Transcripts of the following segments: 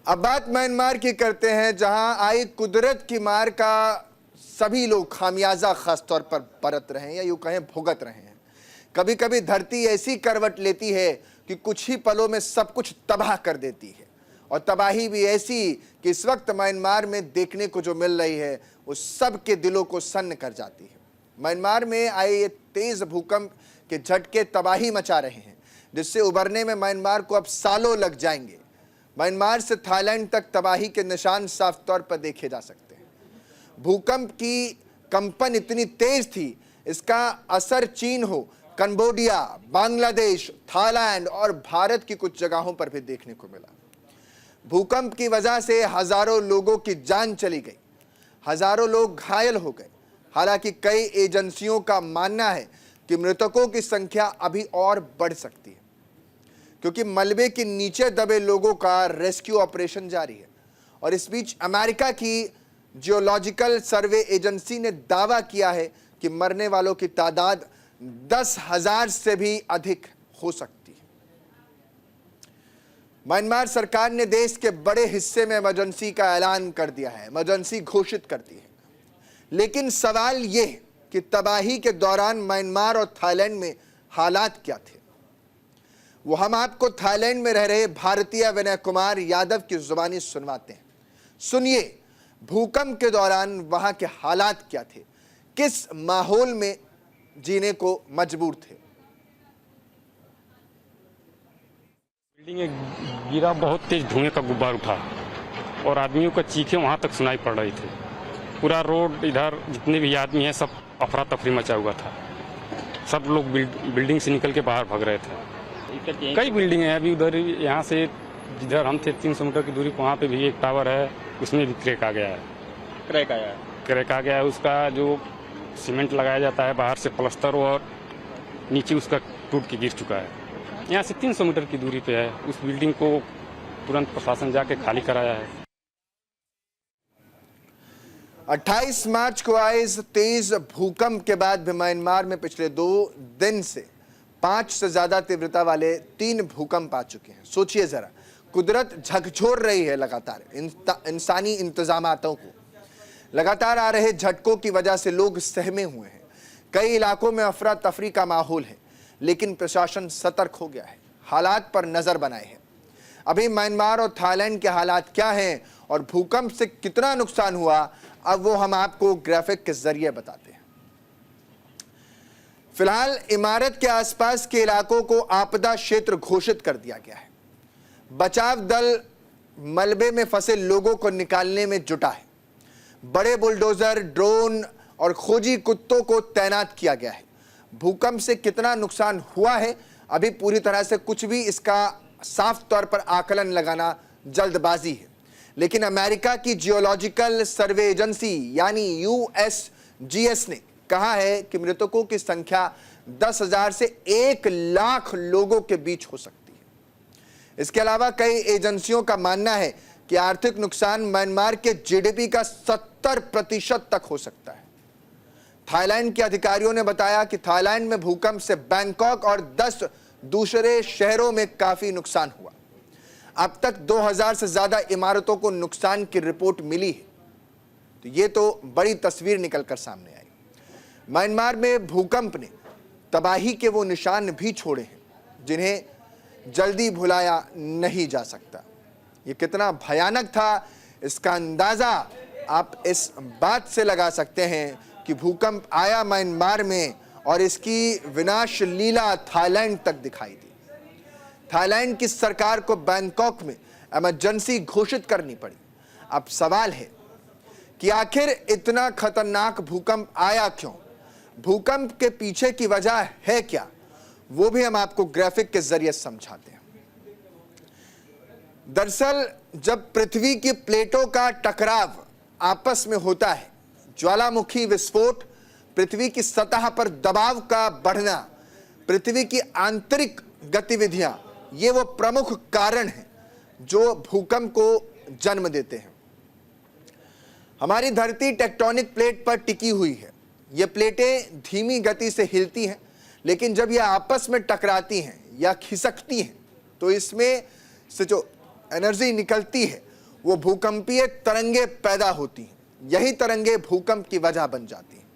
अब बात म्यांमार की करते हैं, जहां आई कुदरत की मार का सभी लोग खामियाजा खास तौर पर बरत रहे हैं या यूं कहें भुगत रहे हैं। कभी कभी धरती ऐसी करवट लेती है कि कुछ ही पलों में सब कुछ तबाह कर देती है, और तबाही भी ऐसी कि इस वक्त म्यांमार में देखने को जो मिल रही है वो सब के दिलों को सन्न कर जाती है। म्यांमार में आए ये तेज भूकंप के झटके तबाही मचा रहे हैं, जिससे उबरने में म्यांमार को अब सालों लग जाएंगे। म्यांमार से थाईलैंड तक तबाही के निशान साफ तौर पर देखे जा सकते हैं। भूकंप की कंपन इतनी तेज थी, इसका असर चीन हो, कंबोडिया, बांग्लादेश, थाईलैंड और भारत की कुछ जगहों पर भी देखने को मिला। भूकंप की वजह से हजारों लोगों की जान चली गई, हजारों लोग घायल हो गए। हालांकि कई एजेंसियों का मानना है कि मृतकों की संख्या अभी और बढ़ सकती है, क्योंकि मलबे के नीचे दबे लोगों का रेस्क्यू ऑपरेशन जारी है। और इस बीच अमेरिका की जियोलॉजिकल सर्वे एजेंसी ने दावा किया है कि मरने वालों की तादाद 10,000 से भी अधिक हो सकती है। म्यांमार सरकार ने देश के बड़े हिस्से में इमरजेंसी का ऐलान कर दिया है, इमरजेंसी घोषित कर दी है। लेकिन सवाल यह कि तबाही के दौरान म्यांमार और थाईलैंड में हालात क्या थे, वो हम आपको थाईलैंड में रह रहे भारतीय विनय कुमार यादव की जुबानी सुनवाते हैं। सुनिए, भूकंप के दौरान वहां के हालात क्या थे, किस माहौल में जीने को मजबूर थे। बिल्डिंग गिरा, बहुत तेज धुएं का गुब्बार उठा और आदमियों का चीखें वहां तक सुनाई पड़ रही थी। पूरा रोड, इधर जितने भी आदमी हैं सब अफरा तफरी मचा हुआ था। सब लोग बिल्डिंग से निकल के बाहर भाग रहे थे। कई बिल्डिंग है अभी उधर, यहाँ से जिधर हम थे 300 मीटर की दूरी, वहाँ पे भी एक टावर है, उसमें भी क्रैक आ गया है। क्रैक आ गया है। उसका जो सीमेंट लगाया जाता है बाहर से प्लास्टर, और नीचे उसका टूट के गिर चुका है। यहाँ से 300 मीटर की दूरी पे है। उस बिल्डिंग को तुरंत प्रशासन जाके खाली कराया है। 28 मार्च को आए इस तेज भूकंप के बाद भी म्यांमार में पिछले 2 दिन से 5 से ज्यादा तीव्रता वाले 3 भूकंप आ चुके हैं। सोचिए जरा, कुदरत झकझोर रही है लगातार इंसानी इंतजामातों को। लगातार आ रहे झटकों की वजह से लोग सहमे हुए हैं। कई इलाकों में अफरा तफरी का माहौल है, लेकिन प्रशासन सतर्क हो गया है, हालात पर नजर बनाए है। अभी म्यांमार और थाईलैंड के हालात क्या हैं और भूकंप से कितना नुकसान हुआ, अब वो हम आपको ग्राफिक के जरिए बताते हैं। फिलहाल इमारत के आसपास के इलाकों को आपदा क्षेत्र घोषित कर दिया गया है। बचाव दल मलबे में फंसे लोगों को निकालने में जुटा है। बड़े बुलडोजर, ड्रोन और खोजी कुत्तों को तैनात किया गया है। भूकंप से कितना नुकसान हुआ है, अभी पूरी तरह से कुछ भी इसका साफ तौर पर आकलन लगाना जल्दबाजी है। लेकिन अमेरिका की जियोलॉजिकल सर्वे एजेंसी यानी USGS ने कहा है कि मृतकों की संख्या 10,000 से 1,00,000 लोगों के बीच हो सकती है। इसके अलावा कई एजेंसियों का मानना है कि आर्थिक नुकसान म्यांमार के GDP का 70% तक हो सकता है। थाईलैंड के अधिकारियों ने बताया कि थाईलैंड में भूकंप से बैंकॉक और 10 दूसरे शहरों में काफी नुकसान हुआ। अब तक 2000 से ज्यादा इमारतों को नुकसान की रिपोर्ट मिली है। तो ये तो बड़ी तस्वीर निकलकर सामने आई। म्यांमार में भूकंप ने तबाही के वो निशान भी छोड़े हैं जिन्हें जल्दी भुलाया नहीं जा सकता। ये कितना भयानक था, इसका अंदाजा आप इस बात से लगा सकते हैं कि भूकंप आया म्यांमार में और इसकी विनाश लीला थाईलैंड तक दिखाई दी। थाईलैंड की सरकार को बैंकॉक में इमरजेंसी घोषित करनी पड़ी। अब सवाल है कि आखिर इतना खतरनाक भूकंप आया क्यों, भूकंप के पीछे की वजह है क्या, वो भी हम आपको ग्राफिक के जरिए समझाते हैं। दरअसल जब पृथ्वी की प्लेटों का टकराव आपस में होता है, ज्वालामुखी विस्फोट, पृथ्वी की सतह पर दबाव का बढ़ना, पृथ्वी की आंतरिक गतिविधियां, ये वो प्रमुख कारण हैं जो भूकंप को जन्म देते हैं। हमारी धरती टेक्टोनिक प्लेट पर टिकी हुई है। ये प्लेटें धीमी गति से हिलती हैं, लेकिन जब ये आपस में टकराती हैं या खिसकती हैं तो इसमें से जो एनर्जी निकलती है वो भूकंपीय तरंगे पैदा होती हैं। यही तरंगे भूकंप की वजह बन जाती हैं।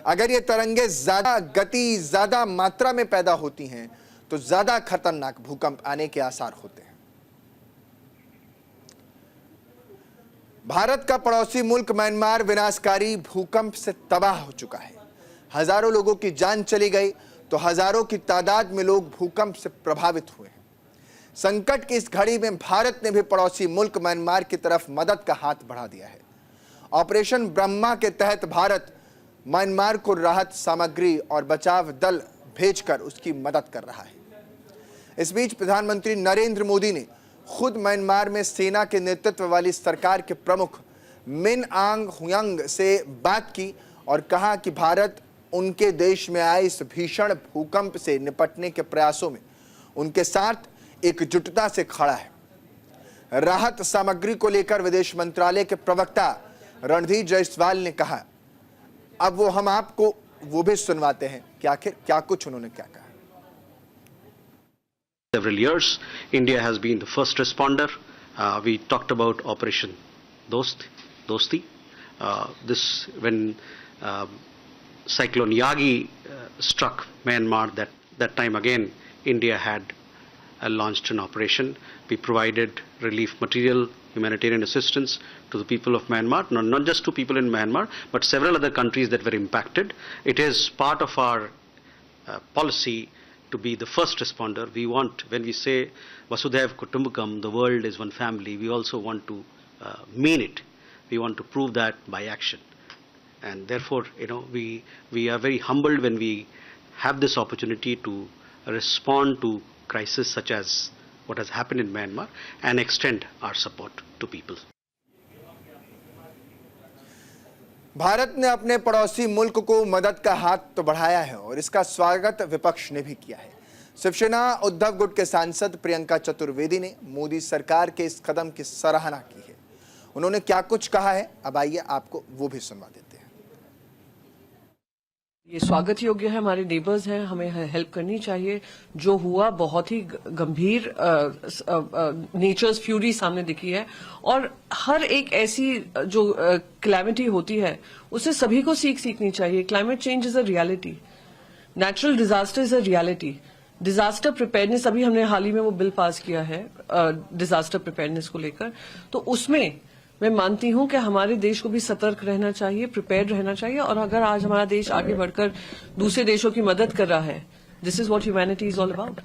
अगर ये तरंगे ज्यादा गति, ज्यादा मात्रा में पैदा होती हैं तो ज्यादा खतरनाक भूकंप आने के आसार होते हैं। भारत का पड़ोसी मुल्क म्यांमार विनाशकारी भूकंप से तबाह हो चुका है। हजारों लोगों की जान चली गई तो हजारों की तादाद में लोग भूकंप से प्रभावित हुए हैं। संकट की इस घड़ी में भारत ने भी पड़ोसी मुल्क म्यांमार की तरफ मदद का हाथ बढ़ा दिया है। ऑपरेशन ब्रह्मा के तहत भारत म्यांमार को राहत सामग्री और बचाव दल भेजकर उसकी मदद कर रहा है। इस बीच प्रधानमंत्री नरेंद्र मोदी ने खुद म्यांमार में सेना के नेतृत्व वाली सरकार के प्रमुख मिन आंग ह्युंग से बात की और कहा कि भारत उनके देश में आए इस भीषण भूकंप से निपटने के प्रयासों में उनके साथ एकजुटता से खड़ा है। राहत सामग्री को लेकर विदेश मंत्रालय के प्रवक्ता रणधीर जायसवाल ने कहा, अब वो हम आपको वो भी सुनवाते हैं कि आखिर क्या कुछ उन्होंने क्या कहा। Several years, India has been the first responder. We talked about Operation Dosti. This when Cyclone Yagi struck Myanmar. That time again, India had launched an operation. We provided relief material, humanitarian assistance to the people of Myanmar, not just to people in Myanmar, but several other countries that were impacted. It is part of our policy to be the first responder. We want, when we say Vasudhaiv Kutumbakam, the world is one family, we also want to mean it. We want to prove that by action. And therefore, we are very humbled when we have this opportunity to respond to crisis such as what has happened in Myanmar and extend our support to people. Bharat ने अपने पड़ोसी मुल्क को मदद का हाथ तो बढ़ाया है और इसका स्वागत विपक्ष ने भी किया है। शिवसेना उद्धव गुट के सांसद प्रियंका चतुर्वेदी ने मोदी सरकार के इस कदम की सराहना की है। उन्होंने क्या कुछ कहा है, अब आइए आपको वो भी सुनवा देते हैं। ये स्वागत योग्य है, हमारे नेबर्स हैं, हमें हेल्प करनी चाहिए। जो हुआ बहुत ही गंभीर नेचर्स फ्यूरी सामने दिखी है और हर एक ऐसी जो क्लैमिटी होती है उससे सभी को सीखनी चाहिए। Climate change is a reality, natural disaster is a reality. Disaster preparedness, अभी हमने हाल ही में वो बिल पास किया है डिजास्टर प्रिपेयरनेस को लेकर, तो उसमें मैं मानती हूं कि हमारे देश को भी सतर्क रहना चाहिए, प्रिपेयर्ड रहना चाहिए। और अगर आज हमारा देश आगे बढ़कर दूसरे देशों की मदद कर रहा है, this is what humanity is all about.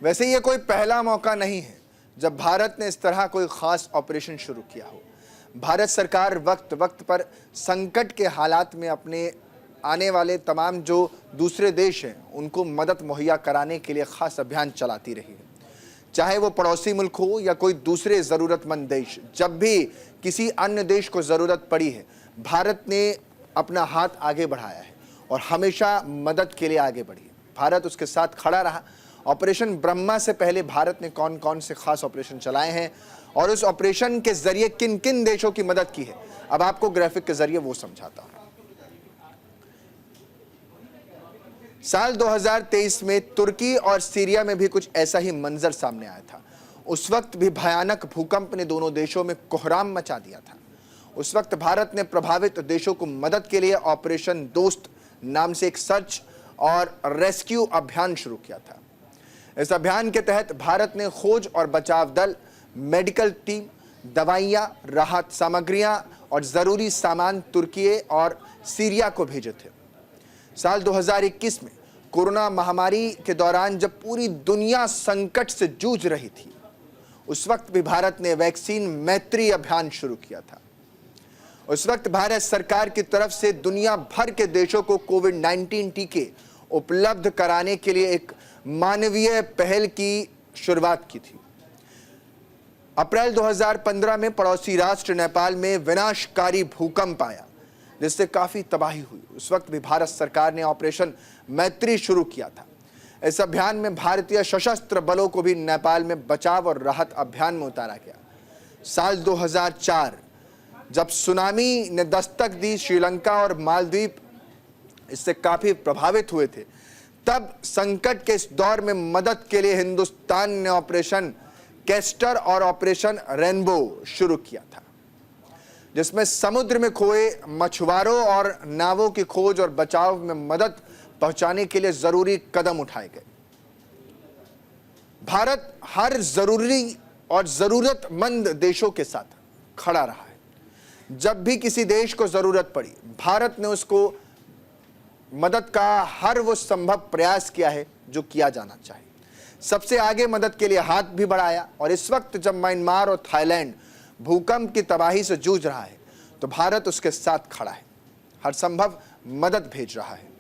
वैसे ये कोई पहला मौका नहीं है जब भारत ने इस तरह कोई खास ऑपरेशन शुरू किया हो। भारत सरकार वक्त वक्त पर संकट के हालात में अपने आने वाले तमाम जो दूसरे देश हैं उनको मदद मुहैया कराने के लिए खास अभियान चलाती रही है। चाहे वो पड़ोसी मुल्क हो या कोई दूसरे ज़रूरतमंद देश, जब भी किसी अन्य देश को ज़रूरत पड़ी है भारत ने अपना हाथ आगे बढ़ाया है और हमेशा मदद के लिए आगे बढ़ी है। भारत उसके साथ खड़ा रहा। ऑपरेशन ब्रह्मा से पहले भारत ने कौन कौन से खास ऑपरेशन चलाए हैं और उस ऑपरेशन के जरिए किन किन देशों की मदद की है, अब आपको ग्राफिक के जरिए वो समझाता हूं। साल 2023 में तुर्की और सीरिया में भी कुछ ऐसा ही मंजर सामने आया था। उस वक्त भी भयानक भूकंप ने दोनों देशों में कोहराम मचा दिया था। उस वक्त भारत ने प्रभावित देशों को मदद के लिए ऑपरेशन दोस्त नाम से एक सर्च और रेस्क्यू अभियान शुरू किया था। इस अभियान के तहत भारत ने खोज और बचाव दल, मेडिकल टीम, दवाइयां, राहत सामग्रियां और जरूरी सामान तुर्की और सीरिया को भेजे थे। साल 2021 में कोरोना महामारी के दौरान जब पूरी दुनिया संकट से जूझ रही थी, उस वक्त भी भारत ने वैक्सीन मैत्री अभियान शुरू किया था। उस वक्त भारत सरकार की तरफ से दुनिया भर के देशों को कोविड-19 टीके उपलब्ध कराने के लिए एक मानवीय पहल की शुरुआत की थी। अप्रैल 2015 में पड़ोसी राष्ट्र नेपाल में विनाशकारी भूकंप आया जिससे काफी तबाही हुई। उस वक्त भी भारत सरकार ने ऑपरेशन मैत्री शुरू किया था। इस अभियान में भारतीय सशस्त्र बलों को भी नेपाल में बचाव और राहत अभियान में उतारा गया। साल 2004 जब सुनामी ने दस्तक दी, श्रीलंका और मालदीव इससे काफी प्रभावित हुए थे। तब संकट के इस दौर में मदद के लिए हिंदुस्तान ने ऑपरेशन कैस्टर और ऑपरेशन रेनबो शुरू किया था, जिसमें समुद्र में खोए मछुआरों और नावों की खोज और बचाव में मदद पहुंचाने के लिए जरूरी कदम उठाए गए। भारत हर जरूरी और जरूरतमंद देशों के साथ खड़ा रहा है। जब भी किसी देश को जरूरत पड़ी, भारत ने उसको मदद का हर वो संभव प्रयास किया है जो किया जाना चाहिए। सबसे आगे मदद के लिए हाथ भी बढ़ाया, और इस वक्त जब म्यांमार और थाईलैंड भूकंप की तबाही से जूझ रहा है, तो भारत उसके साथ खड़ा है, हर संभव मदद भेज रहा है।